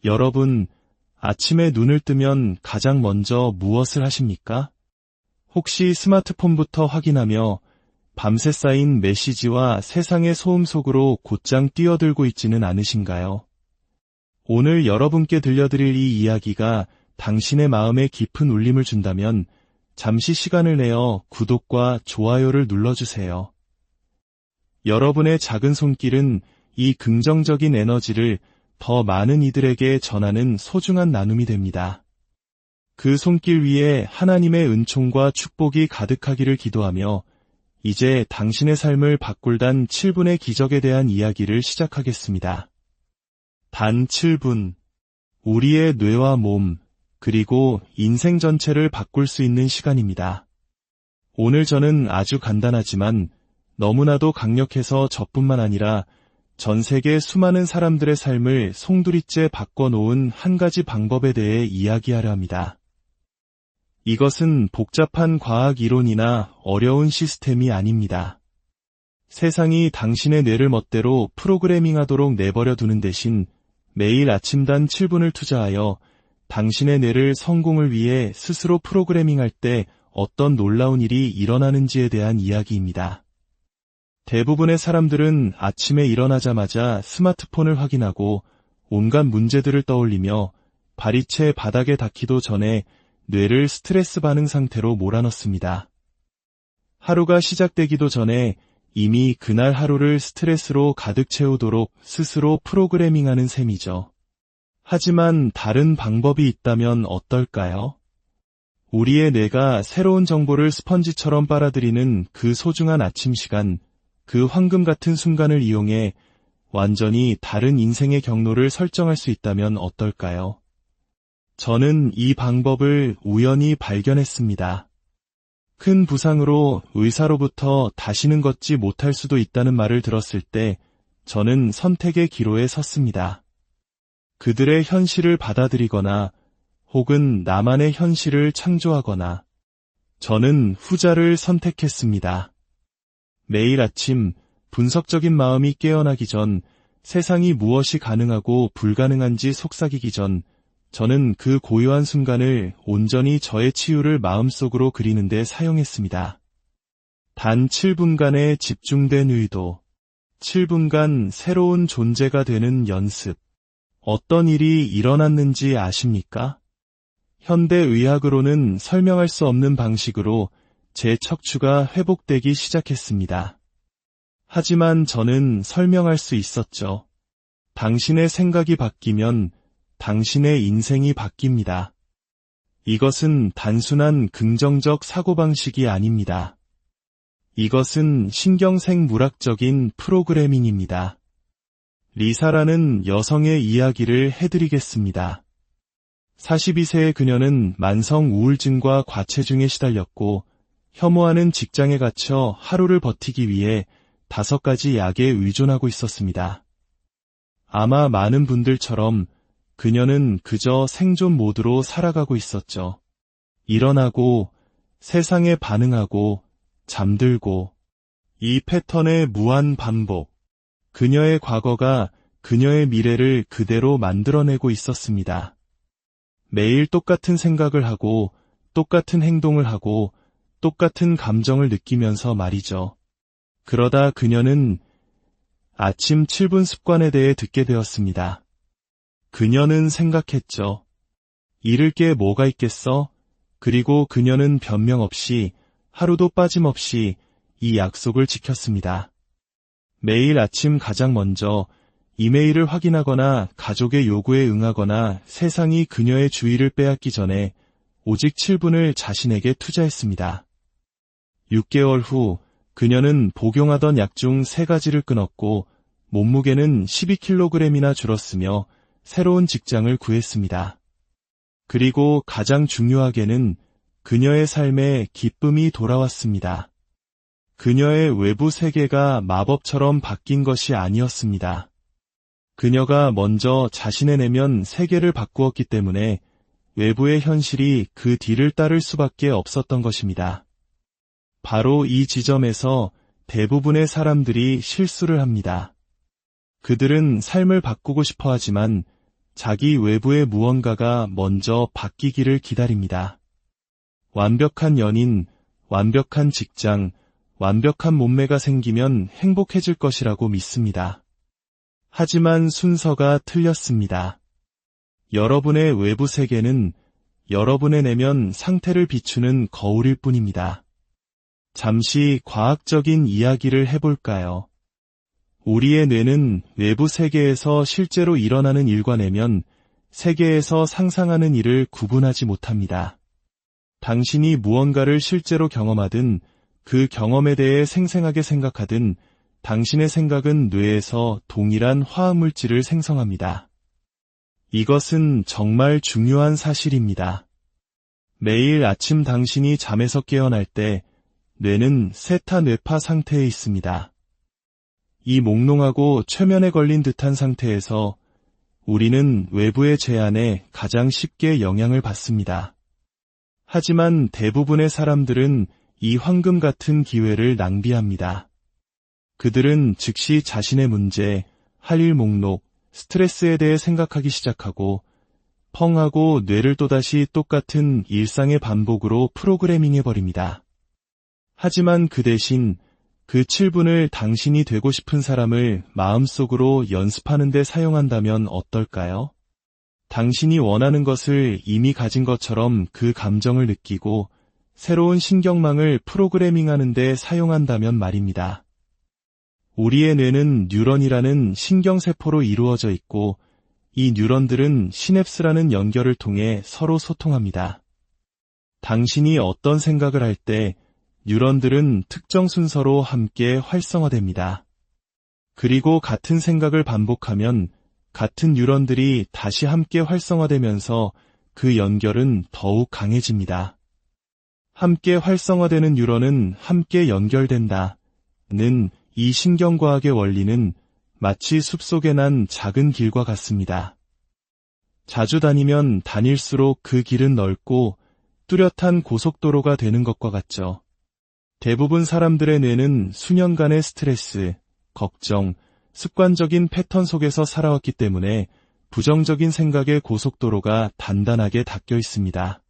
여러분, 아침에 눈을 뜨면 가장 먼저 무엇을 하십니까? 혹시 스마트폰부터 확인하며 밤새 쌓인 메시지와 세상의 소음 속으로 곧장 뛰어들고 있지는 않으신가요? 오늘 여러분께 들려드릴 이 이야기가 당신의 마음에 깊은 울림을 준다면 잠시 시간을 내어 구독과 좋아요를 눌러주세요. 여러분의 작은 손길은 이 긍정적인 에너지를 더 많은 이들에게 전하는 소중한 나눔이 됩니다. 그 손길 위에 하나님의 은총과 축복이 가득하기를 기도하며 이제 당신의 삶을 바꿀 단 7분의 기적에 대한 이야기를 시작하겠습니다. 단 7분. 우리의 뇌와 몸, 그리고 인생 전체를 바꿀 수 있는 시간입니다. 오늘 저는 아주 간단하지만 너무나도 강력해서 저뿐만 아니라 전 세계 수많은 사람들의 삶을 송두리째 바꿔놓은 한 가지 방법에 대해 이야기하려 합니다. 이것은 복잡한 과학 이론이나 어려운 시스템이 아닙니다. 세상이 당신의 뇌를 멋대로 프로그래밍하도록 내버려 두는 대신 매일 아침 단 7분을 투자하여 당신의 뇌를 성공을 위해 스스로 프로그래밍할 때 어떤 놀라운 일이 일어나는지에 대한 이야기입니다. 대부분의 사람들은 아침에 일어나자마자 스마트폰을 확인하고 온갖 문제들을 떠올리며 발이 채 바닥에 닿기도 전에 뇌를 스트레스 반응 상태로 몰아넣습니다. 하루가 시작되기도 전에 이미 그날 하루를 스트레스로 가득 채우도록 스스로 프로그래밍하는 셈이죠. 하지만 다른 방법이 있다면 어떨까요? 우리의 뇌가 새로운 정보를 스펀지처럼 빨아들이는 그 소중한 아침 시간, 그 황금 같은 순간을 이용해 완전히 다른 인생의 경로를 설정할 수 있다면 어떨까요? 저는 이 방법을 우연히 발견했습니다. 큰 부상으로 의사로부터 다시는 걷지 못할 수도 있다는 말을 들었을 때 저는 선택의 기로에 섰습니다. 그들의 현실을 받아들이거나 혹은 나만의 현실을 창조하거나 저는 후자를 선택했습니다. 매일 아침 분석적인 마음이 깨어나기 전 세상이 무엇이 가능하고 불가능한지 속삭이기 전 저는 그 고요한 순간을 온전히 저의 치유를 마음속으로 그리는 데 사용했습니다. 단 7분간의 집중된 의도, 7분간 새로운 존재가 되는 연습. 어떤 일이 일어났는지 아십니까? 현대의학으로는 설명할 수 없는 방식으로 제 척추가 회복되기 시작했습니다. 하지만 저는 설명할 수 있었죠. 당신의 생각이 바뀌면 당신의 인생이 바뀝니다. 이것은 단순한 긍정적 사고방식이 아닙니다. 이것은 신경생물학적인 프로그래밍입니다. 리사라는 여성의 이야기를 해드리겠습니다. 42세의 그녀는 만성 우울증과 과체중에 시달렸고 혐오하는 직장에 갇혀 하루를 버티기 위해 5가지 약에 의존하고 있었습니다. 아마 많은 분들처럼 그녀는 그저 생존 모드로 살아가고 있었죠. 일어나고, 세상에 반응하고, 잠들고, 이 패턴의 무한 반복. 그녀의 과거가 그녀의 미래를 그대로 만들어내고 있었습니다. 매일 똑같은 생각을 하고, 똑같은 행동을 하고, 똑같은 감정을 느끼면서 말이죠. 그러다 그녀는 아침 7분 습관에 대해 듣게 되었습니다. 그녀는 생각했죠. 잃을 게 뭐가 있겠어? 그리고 그녀는 변명 없이 하루도 빠짐없이 이 약속을 지켰습니다. 매일 아침 가장 먼저 이메일을 확인하거나 가족의 요구에 응하거나 세상이 그녀의 주의를 빼앗기 전에 오직 7분을 자신에게 투자했습니다. 6개월 후 그녀는 복용하던 약 중 3가지를 끊었고 몸무게는 12kg이나 줄었으며 새로운 직장을 구했습니다. 그리고 가장 중요하게는 그녀의 삶에 기쁨이 돌아왔습니다. 그녀의 외부 세계가 마법처럼 바뀐 것이 아니었습니다. 그녀가 먼저 자신의 내면 세계를 바꾸었기 때문에 외부의 현실이 그 뒤를 따를 수밖에 없었던 것입니다. 바로 이 지점에서 대부분의 사람들이 실수를 합니다. 그들은 삶을 바꾸고 싶어 하지만 자기 외부의 무언가가 먼저 바뀌기를 기다립니다. 완벽한 연인, 완벽한 직장, 완벽한 몸매가 생기면 행복해질 것이라고 믿습니다. 하지만 순서가 틀렸습니다. 여러분의 외부 세계는 여러분의 내면 상태를 비추는 거울일 뿐입니다. 잠시 과학적인 이야기를 해볼까요? 우리의 뇌는 외부 세계에서 실제로 일어나는 일과 내면 세계에서 상상하는 일을 구분하지 못합니다. 당신이 무언가를 실제로 경험하든 그 경험에 대해 생생하게 생각하든 당신의 생각은 뇌에서 동일한 화합물질을 생성합니다. 이것은 정말 중요한 사실입니다. 매일 아침 당신이 잠에서 깨어날 때 뇌는 세타 뇌파 상태에 있습니다. 이 몽롱하고 최면에 걸린 듯한 상태에서 우리는 외부의 제안에 가장 쉽게 영향을 받습니다. 하지만 대부분의 사람들은 이 황금 같은 기회를 낭비합니다. 그들은 즉시 자신의 문제, 할 일 목록, 스트레스에 대해 생각하기 시작하고 펑 하고 뇌를 또다시 똑같은 일상의 반복으로 프로그래밍해버립니다. 하지만 그 대신 그 7분을 당신이 되고 싶은 사람을 마음속으로 연습하는 데 사용한다면 어떨까요? 당신이 원하는 것을 이미 가진 것처럼 그 감정을 느끼고 새로운 신경망을 프로그래밍하는 데 사용한다면 말입니다. 우리의 뇌는 뉴런이라는 신경세포로 이루어져 있고 이 뉴런들은 시냅스라는 연결을 통해 서로 소통합니다. 당신이 어떤 생각을 할 때 뉴런들은 특정 순서로 함께 활성화됩니다. 그리고 같은 생각을 반복하면 같은 뉴런들이 다시 함께 활성화되면서 그 연결은 더욱 강해집니다. 함께 활성화되는 뉴런은 함께 연결된다는 이 신경과학의 원리는 마치 숲속에 난 작은 길과 같습니다. 자주 다니면 다닐수록 그 길은 넓고 뚜렷한 고속도로가 되는 것과 같죠. 대부분 사람들의 뇌는 수년간의 스트레스, 걱정, 습관적인 패턴 속에서 살아왔기 때문에 부정적인 생각의 고속도로가 단단하게 닫혀 있습니다.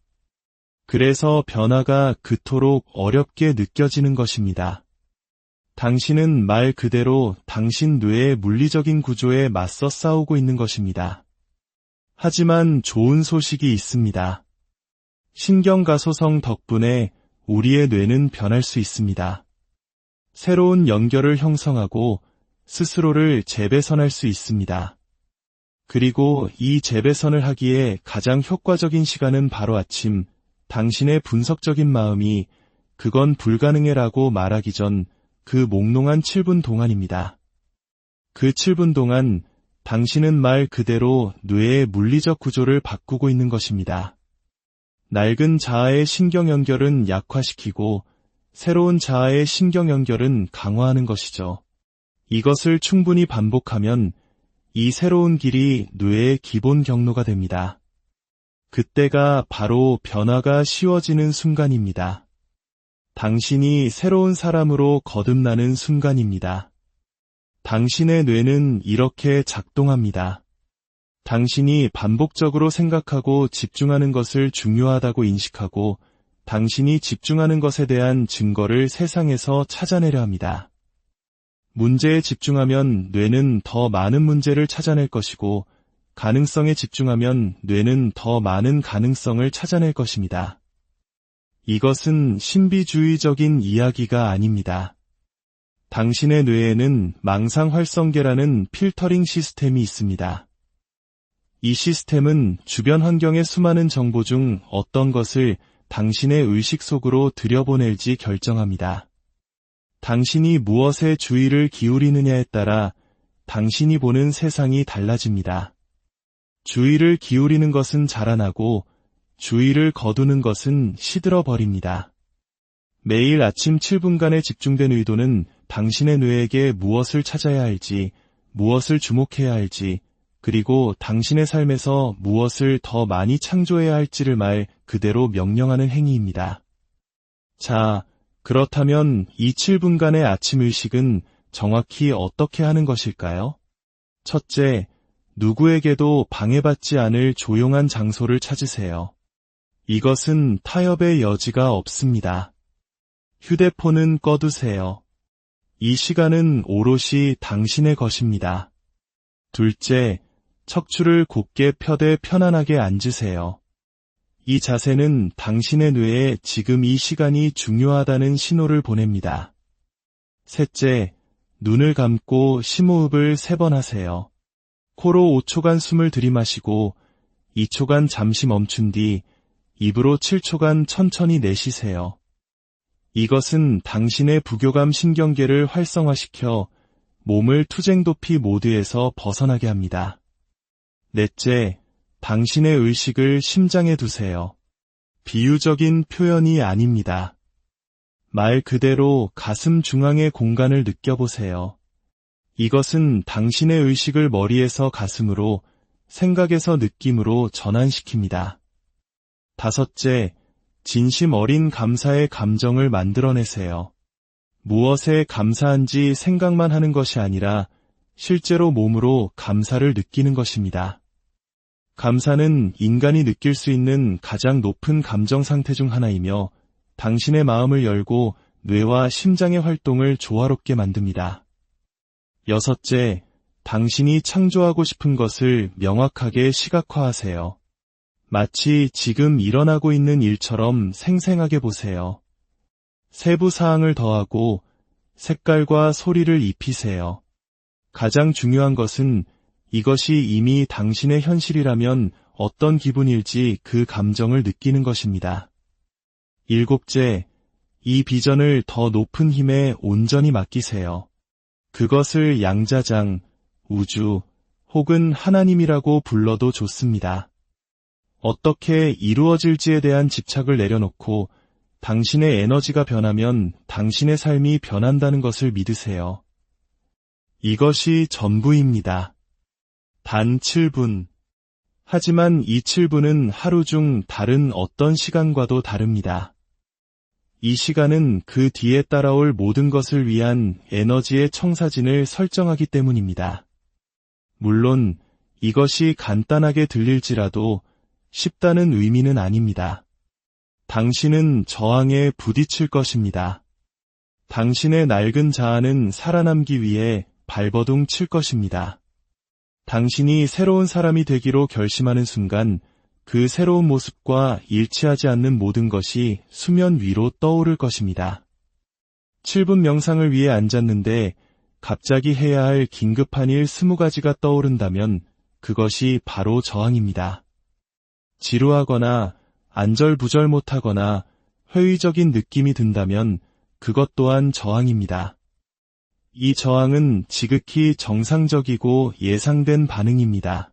그래서 변화가 그토록 어렵게 느껴지는 것입니다. 당신은 말 그대로 당신 뇌의 물리적인 구조에 맞서 싸우고 있는 것입니다. 하지만 좋은 소식이 있습니다. 신경가소성 덕분에 우리의 뇌는 변할 수 있습니다. 새로운 연결을 형성하고 스스로를 재배선할 수 있습니다. 그리고 이 재배선을 하기에 가장 효과적인 시간은 바로 아침, 당신의 분석적인 마음이 그건 불가능해라고 말하기 전 그 몽롱한 7분 동안입니다. 그 7분 동안 당신은 말 그대로 뇌의 물리적 구조를 바꾸고 있는 것입니다. 낡은 자아의 신경 연결은 약화시키고 새로운 자아의 신경 연결은 강화하는 것이죠. 이것을 충분히 반복하면 이 새로운 길이 뇌의 기본 경로가 됩니다. 그때가 바로 변화가 쉬워지는 순간입니다. 당신이 새로운 사람으로 거듭나는 순간입니다. 당신의 뇌는 이렇게 작동합니다. 당신이 반복적으로 생각하고 집중하는 것을 중요하다고 인식하고 당신이 집중하는 것에 대한 증거를 세상에서 찾아내려 합니다. 문제에 집중하면 뇌는 더 많은 문제를 찾아낼 것이고 가능성에 집중하면 뇌는 더 많은 가능성을 찾아낼 것입니다. 이것은 신비주의적인 이야기가 아닙니다. 당신의 뇌에는 망상활성계라는 필터링 시스템이 있습니다. 이 시스템은 주변 환경의 수많은 정보 중 어떤 것을 당신의 의식 속으로 들여보낼지 결정합니다. 당신이 무엇에 주의를 기울이느냐에 따라 당신이 보는 세상이 달라집니다. 주의를 기울이는 것은 자라나고 주의를 거두는 것은 시들어버립니다. 매일 아침 7분간의 집중된 의도는 당신의 뇌에게 무엇을 찾아야 할지, 무엇을 주목해야 할지, 그리고 당신의 삶에서 무엇을 더 많이 창조해야 할지를 말 그대로 명령하는 행위입니다. 자, 그렇다면 이 7분간의 아침 의식은 정확히 어떻게 하는 것일까요? 첫째, 누구에게도 방해받지 않을 조용한 장소를 찾으세요. 이것은 타협의 여지가 없습니다. 휴대폰은 꺼두세요. 이 시간은 오롯이 당신의 것입니다. 둘째, 척추를 곧게 펴되 편안하게 앉으세요. 이 자세는 당신의 뇌에 지금 이 시간이 중요하다는 신호를 보냅니다. 셋째, 눈을 감고 심호흡을 3번 하세요. 코로 5초간 숨을 들이마시고 2초간 잠시 멈춘 뒤 입으로 7초간 천천히 내쉬세요. 이것은 당신의 부교감 신경계를 활성화시켜 몸을 투쟁도피 모드에서 벗어나게 합니다. 넷째, 당신의 의식을 심장에 두세요. 비유적인 표현이 아닙니다. 말 그대로 가슴 중앙의 공간을 느껴보세요. 이것은 당신의 의식을 머리에서 가슴으로, 생각에서 느낌으로 전환시킵니다. 다섯째, 진심 어린 감사의 감정을 만들어내세요. 무엇에 감사한지 생각만 하는 것이 아니라 실제로 몸으로 감사를 느끼는 것입니다. 감사는 인간이 느낄 수 있는 가장 높은 감정 상태 중 하나이며 당신의 마음을 열고 뇌와 심장의 활동을 조화롭게 만듭니다. 여섯째, 당신이 창조하고 싶은 것을 명확하게 시각화하세요. 마치 지금 일어나고 있는 일처럼 생생하게 보세요. 세부 사항을 더하고 색깔과 소리를 입히세요. 가장 중요한 것은 이것이 이미 당신의 현실이라면 어떤 기분일지 그 감정을 느끼는 것입니다. 일곱째, 이 비전을 더 높은 힘에 온전히 맡기세요. 그것을 양자장, 우주, 혹은 하나님이라고 불러도 좋습니다. 어떻게 이루어질지에 대한 집착을 내려놓고 당신의 에너지가 변하면 당신의 삶이 변한다는 것을 믿으세요. 이것이 전부입니다. 단 7분. 하지만 이 7분은 하루 중 다른 어떤 시간과도 다릅니다. 이 시간은 그 뒤에 따라올 모든 것을 위한 에너지의 청사진을 설정하기 때문입니다. 물론 이것이 간단하게 들릴지라도 쉽다는 의미는 아닙니다. 당신은 저항에 부딪힐 것입니다. 당신의 낡은 자아는 살아남기 위해 발버둥 칠 것입니다. 당신이 새로운 사람이 되기로 결심하는 순간 그 새로운 모습과 일치하지 않는 모든 것이 수면 위로 떠오를 것입니다. 7분 명상을 위해 앉았는데 갑자기 해야 할 긴급한 일 20가지가 떠오른다면 그것이 바로 저항입니다. 지루하거나 안절부절 못하거나 회의적인 느낌이 든다면 그것 또한 저항입니다. 이 저항은 지극히 정상적이고 예상된 반응입니다.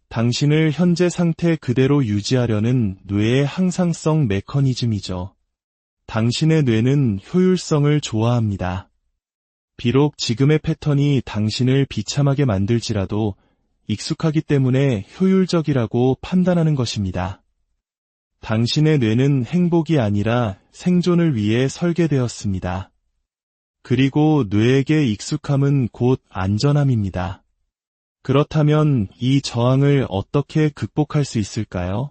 당신을 현재 상태 그대로 유지하려는 뇌의 항상성 메커니즘이죠. 당신의 뇌는 효율성을 좋아합니다. 비록 지금의 패턴이 당신을 비참하게 만들지라도 익숙하기 때문에 효율적이라고 판단하는 것입니다. 당신의 뇌는 행복이 아니라 생존을 위해 설계되었습니다. 그리고 뇌에게 익숙함은 곧 안전함입니다. 그렇다면 이 저항을 어떻게 극복할 수 있을까요?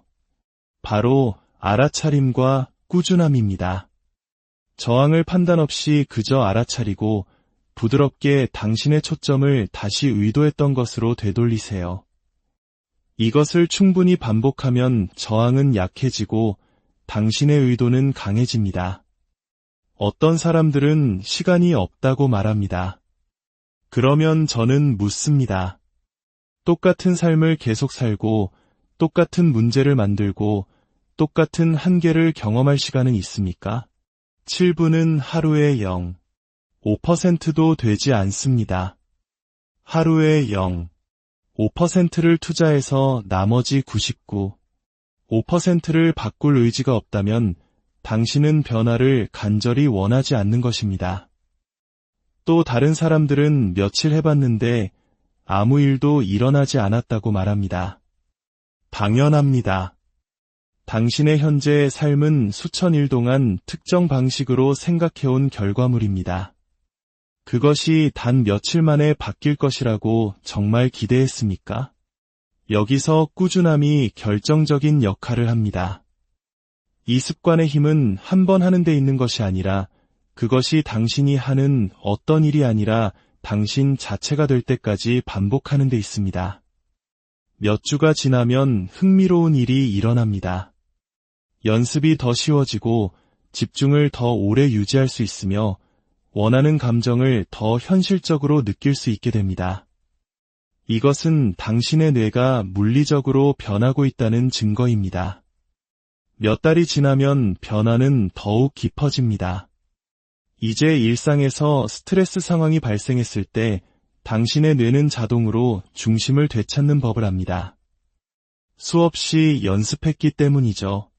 바로 알아차림과 꾸준함입니다. 저항을 판단 없이 그저 알아차리고 부드럽게 당신의 초점을 다시 의도했던 것으로 되돌리세요. 이것을 충분히 반복하면 저항은 약해지고 당신의 의도는 강해집니다. 어떤 사람들은 시간이 없다고 말합니다. 그러면 저는 묻습니다. 똑같은 삶을 계속 살고 똑같은 문제를 만들고 똑같은 한계를 경험할 시간은 있습니까? 7분은 하루에 0, 5%도 되지 않습니다. 하루에 0, 5%를 투자해서 나머지 99, 5%를 바꿀 의지가 없다면 당신은 변화를 간절히 원하지 않는 것입니다. 또 다른 사람들은 며칠 해봤는데 아무 일도 일어나지 않았다고 말합니다. 당연합니다. 당신의 현재의 삶은 수천 일 동안 특정 방식으로 생각해온 결과물입니다. 그것이 단 며칠 만에 바뀔 것이라고 정말 기대했습니까? 여기서 꾸준함이 결정적인 역할을 합니다. 이 습관의 힘은 한 번 하는 데 있는 것이 아니라 그것이 당신이 하는 어떤 일이 아니라 당신 자체가 될 때까지 반복하는 데 있습니다. 몇 주가 지나면 흥미로운 일이 일어납니다. 연습이 더 쉬워지고 집중을 더 오래 유지할 수 있으며 원하는 감정을 더 현실적으로 느낄 수 있게 됩니다. 이것은 당신의 뇌가 물리적으로 변하고 있다는 증거입니다. 몇 달이 지나면 변화는 더욱 깊어집니다. 이제 일상에서 스트레스 상황이 발생했을 때 당신의 뇌는 자동으로 중심을 되찾는 법을 압니다. 수없이 연습했기 때문이죠.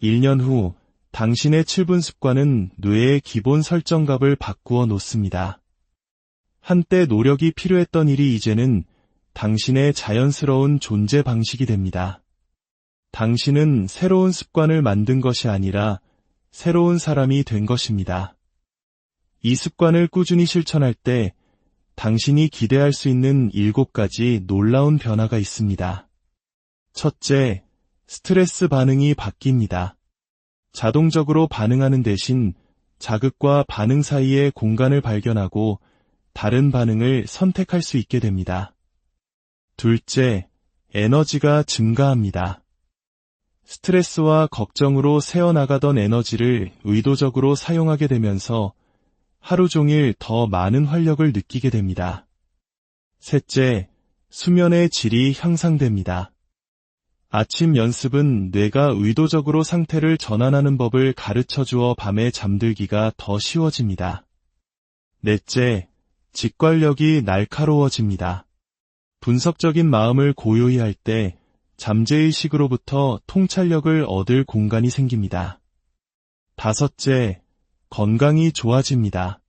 1년 후 당신의 7분 습관은 뇌의 기본 설정값을 바꾸어 놓습니다. 한때 노력이 필요했던 일이 이제는 당신의 자연스러운 존재 방식이 됩니다. 당신은 새로운 습관을 만든 것이 아니라 새로운 사람이 된 것입니다. 이 습관을 꾸준히 실천할 때 당신이 기대할 수 있는 7가지 놀라운 변화가 있습니다. 첫째, 스트레스 반응이 바뀝니다. 자동적으로 반응하는 대신 자극과 반응 사이의 공간을 발견하고 다른 반응을 선택할 수 있게 됩니다. 둘째, 에너지가 증가합니다. 스트레스와 걱정으로 새어나가던 에너지를 의도적으로 사용하게 되면서 하루 종일 더 많은 활력을 느끼게 됩니다. 셋째, 수면의 질이 향상됩니다. 아침 연습은 뇌가 의도적으로 상태를 전환하는 법을 가르쳐 주어 밤에 잠들기가 더 쉬워집니다. 넷째, 직관력이 날카로워집니다. 분석적인 마음을 고요히 할 때 잠재의식으로부터 통찰력을 얻을 공간이 생깁니다. 다섯째, 건강이 좋아집니다.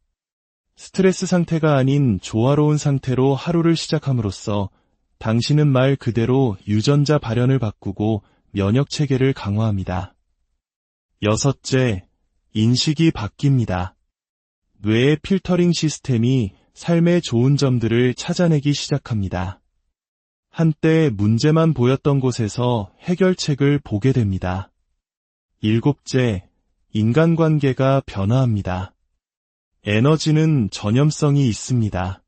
스트레스 상태가 아닌 조화로운 상태로 하루를 시작함으로써 당신은 말 그대로 유전자 발현을 바꾸고 면역 체계를 강화합니다. 여섯째, 인식이 바뀝니다. 뇌의 필터링 시스템이 삶의 좋은 점들을 찾아내기 시작합니다. 한때 문제만 보였던 곳에서 해결책을 보게 됩니다. 일곱째, 인간관계가 변화합니다. 에너지는 전염성이 있습니다.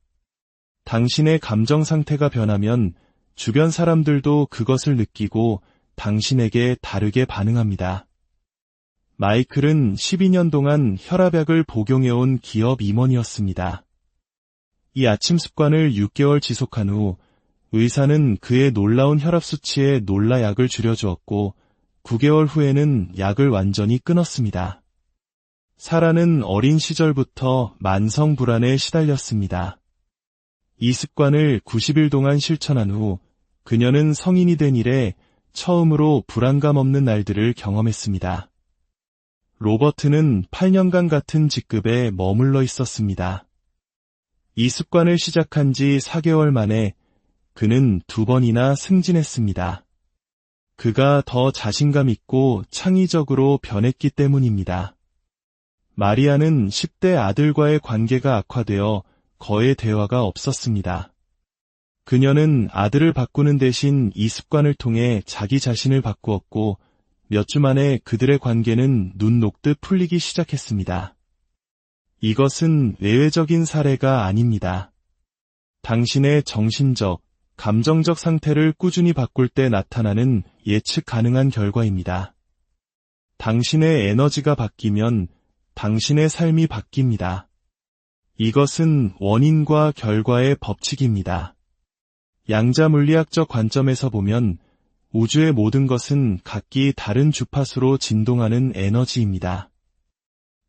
당신의 감정 상태가 변하면 주변 사람들도 그것을 느끼고 당신에게 다르게 반응합니다. 마이클은 12년 동안 혈압약을 복용해온 기업 임원이었습니다. 이 아침 습관을 6개월 지속한 후 의사는 그의 놀라운 혈압 수치에 놀라 약을 줄여주었고 9개월 후에는 약을 완전히 끊었습니다. 사라는 어린 시절부터 만성 불안에 시달렸습니다. 이 습관을 90일 동안 실천한 후 그녀는 성인이 된 이래 처음으로 불안감 없는 날들을 경험했습니다. 로버트는 8년간 같은 직급에 머물러 있었습니다. 이 습관을 시작한 지 4개월 만에 그는 2번이나 승진했습니다. 그가 더 자신감 있고 창의적으로 변했기 때문입니다. 마리아는 10대 아들과의 관계가 악화되어 거의 대화가 없었습니다. 그녀는 아들을 바꾸는 대신 이 습관을 통해 자기 자신을 바꾸었고 몇 주 만에 그들의 관계는 눈 녹듯 풀리기 시작했습니다. 이것은 외외적인 사례가 아닙니다. 당신의 정신적, 감정적 상태를 꾸준히 바꿀 때 나타나는 예측 가능한 결과입니다. 당신의 에너지가 바뀌면 당신의 삶이 바뀝니다. 이것은 원인과 결과의 법칙입니다. 양자 물리학적 관점에서 보면 우주의 모든 것은 각기 다른 주파수로 진동하는 에너지입니다.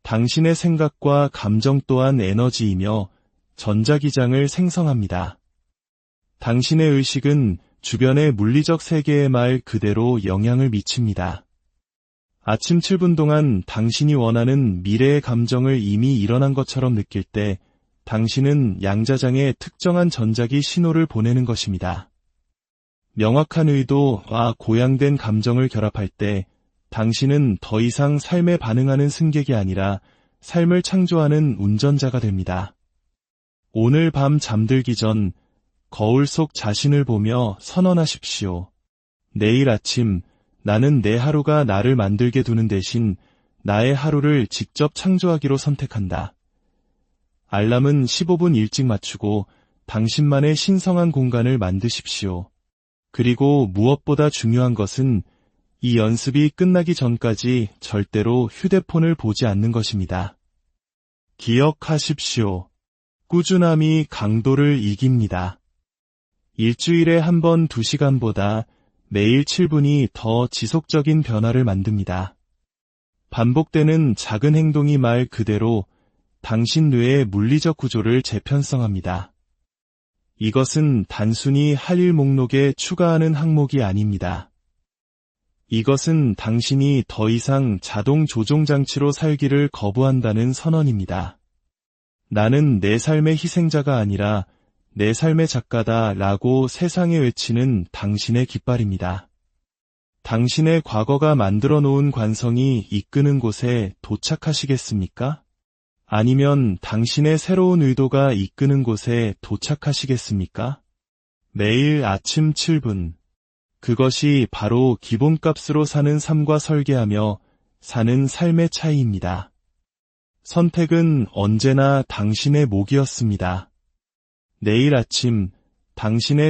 당신의 생각과 감정 또한 에너지이며 전자기장을 생성합니다. 당신의 의식은 주변의 물리적 세계의 말 그대로 영향을 미칩니다. 아침 7분 동안 당신이 원하는 미래의 감정을 이미 일어난 것처럼 느낄 때 당신은 양자장에 특정한 전자기 신호를 보내는 것입니다. 명확한 의도와 고양된 감정을 결합할 때 당신은 더 이상 삶에 반응하는 승객이 아니라 삶을 창조하는 운전자가 됩니다. 오늘 밤 잠들기 전 거울 속 자신을 보며 선언하십시오. 내일 아침 나는 내 하루가 나를 만들게 두는 대신 나의 하루를 직접 창조하기로 선택한다. 알람은 15분 일찍 맞추고 당신만의 신성한 공간을 만드십시오. 그리고 무엇보다 중요한 것은 이 연습이 끝나기 전까지 절대로 휴대폰을 보지 않는 것입니다. 기억하십시오. 꾸준함이 강도를 이깁니다. 일주일에 한 번 2시간보다 매일 7분이 더 지속적인 변화를 만듭니다. 반복되는 작은 행동이 말 그대로 당신 뇌의 물리적 구조를 재편성합니다. 이것은 단순히 할 일 목록에 추가하는 항목이 아닙니다. 이것은 당신이 더 이상 자동 조종 장치로 살기를 거부한다는 선언입니다. 나는 내 삶의 희생자가 아니라 내 삶의 작가다 라고 세상에 외치는 당신의 깃발입니다. 당신의 과거가 만들어 놓은 관성이 이끄는 곳에 도착하시겠습니까? 아니면 당신의 새로운 의도가 이끄는 곳에 도착하시겠습니까? 매일 아침 7분. 그것이 바로 기본값으로 사는 삶과 설계하며 사는 삶의 차이입니다. 선택은 언제나 당신의 몫이었습니다. 내일 아침 당신의